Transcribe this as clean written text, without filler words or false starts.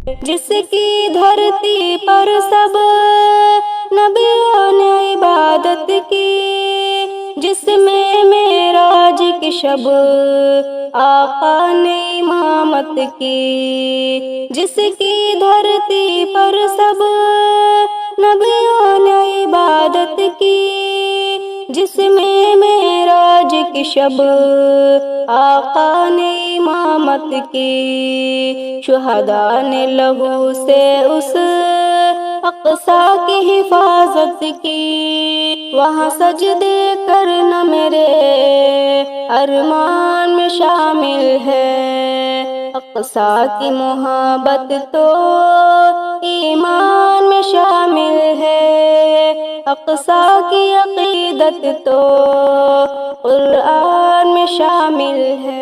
جس کی دھرتی پر سب نبیوں نے عبادت کی، جس میں معراج کی شب آقا نے امامت کی، جس کی دھرتی پر سب نبیوں نے عبادت کی، جس میں معراج کی شب آقا نے امامت کی، شہداء نے لہو سے اس اقصیٰ کی حفاظت کی، وہاں سجدے کرنا میرے ارمان میں شامل ہے، اقصیٰ کی محبت تو ایمان میں شامل ہے، اقصیٰ کی عقیدت تو قرآن میں شامل ہے۔